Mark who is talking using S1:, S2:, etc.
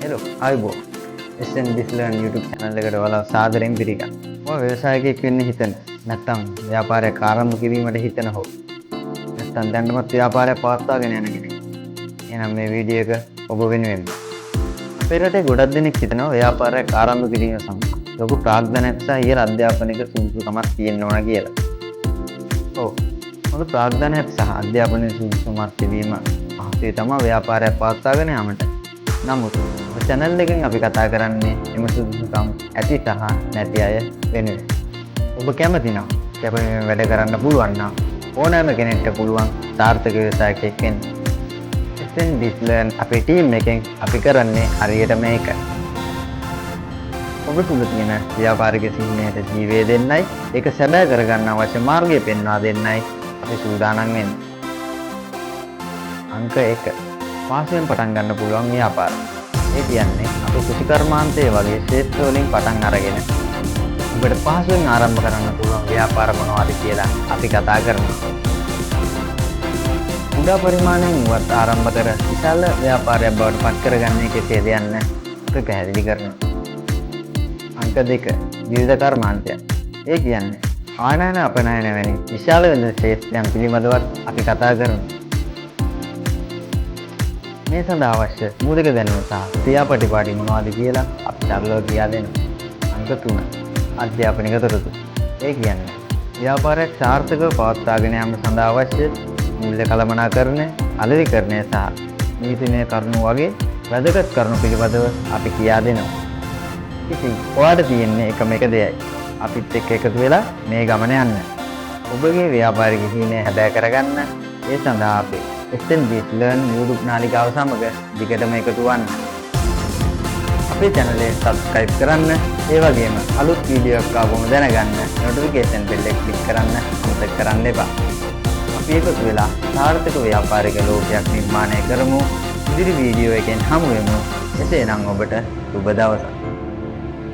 S1: Hello, ආයුබෝ. SN Dislearn YouTube channel එකට ඔයාලා සාදරයෙන් පිළිගන්නවා. ඔයා ව්‍යවසායකයෙක් වෙන්න හිතන නැත්නම් ව්‍යාපාරයක් ආරම්භ කිරීමට හිතන හෝ නැත්නම් දැනටමත් ව්‍යාපාරයක් පවත්වාගෙන යන කෙනෙක්. එහෙනම් මේ වීඩියෝ එක ඔබ වෙනුවෙන්. අපේ රටේ ගොඩක් දෙනෙක් හිතනවා ව්‍යාපාරයක් ආරම්භ කිරීම සඳහා ලොකු ප්‍රාග්ධනයක් සහ ඉහළ අධ්‍යාපනික සුදුසුකමක් තියෙන්න ඕන කියලා. ඔව්. හොඳ ප්‍රාග්ධනයක් සහ අධ්‍යාපනික සුදුසුකමක් තිබීම අවශ්‍යයි තමයි ව්‍යාපාරයක් පවත්වාගෙන යාමට. නමුත් channel එකෙන් අපි කතා කරන්නේ එම සුදුසුකම් ඇති සහ නැති අය වෙනුවෙන්. ඔබ කැමති නම් කැපවීම වැඩ කරන්න පුළුවන් නම් ඕනෑම කෙනෙක්ට පුළුවන් සාර්ථක ව්‍යවසායකයෙක් වෙන්න. SN Dislearn අපේ ටීම් එකෙන් අපි කරන්නේ හරියට මේක. ඔබ තුල තියෙන ව්‍යාපාරික සිහිනයට ජීවය දෙන්නයි ඒක සැබෑ කරගන්න අවශ්‍ය මාර්ගය පෙන්වා දෙන්නයි අපි සූදානම් වෙන්නේ. අංක 1 පාසලෙන් පටන් ගන්න පුළුවන් ව්‍යාපාර. ඒ කියන්නේ අපි කෘෂිකර්මාන්තයේ වගේ ක්ෂේත්‍ර වලින් පටන් අරගෙන ඔබට පහසුවෙන් ආරම්භ කරන්න පුළුවන් ව්‍යාපාර මොනවද කියලා අපි කතා කරනවා. කුඩා පරිමාණයෙන් වත් ආරම්භ කර විශාල ව්‍යාපාරයක් බවට පත් කරගන්නේ කෙසේද යන්න අපි පැහැදිලි කරනවා. අංක 2 විවිධ කර්මාන්තය. ඒ කියන්නේ ආනයන අපනයන වැනි විශාල වෙන ක්ෂේත්‍රයන් පිළිබඳවත් අපි කතා කරනවා. මේ සඳහා අවශ්‍ය මූලික දැනුම සහ ක්‍රියාපටිපාටි මොනවද කියලා අපි සරලව කියා දෙනවා. අංක 3 අධ්‍යාපනික තොරතුරු. ඒ කියන්නේ ව්‍යාපාරයක් සාර්ථකව පවත්වාගෙන යාම සඳහා අවශ්‍ය මූල්‍ය කළමනාකරණය, අලෙවිකරණය සහ නීතිමය කරුණු වගේ වැදගත් කරුණු පිළිබඳව අපි කියා දෙනවා. ඉතින් ඔයාලට තියෙන්නේ එකම එක දෙයයි. අපිත් එක්ක එකතු වෙලා මේ ගමන යන්න. ඔබගේ ව්‍යාපාරික හිණය හැබෑ කරගන්න ඒ සඳහා අපි SN Dislearn YouTube නාලිකාව සමග දිගටම එකතු වන්න. අපේ channel එක subscribe කරන්න, ඒ වගේම අලුත් වීඩියෝ එකක් ආවම දැනගන්න notification bell එක click කරන්න අමතක කරන්න එපා. අපි එකතු වෙලා සාර්ථක ව්‍යාපාරික ලෝකයක් නිර්මාණය කරමු. ඉදිරි වීඩියෝ එකෙන් හමු වෙමු. එසේනම් ඔබට සුබ දවසක්.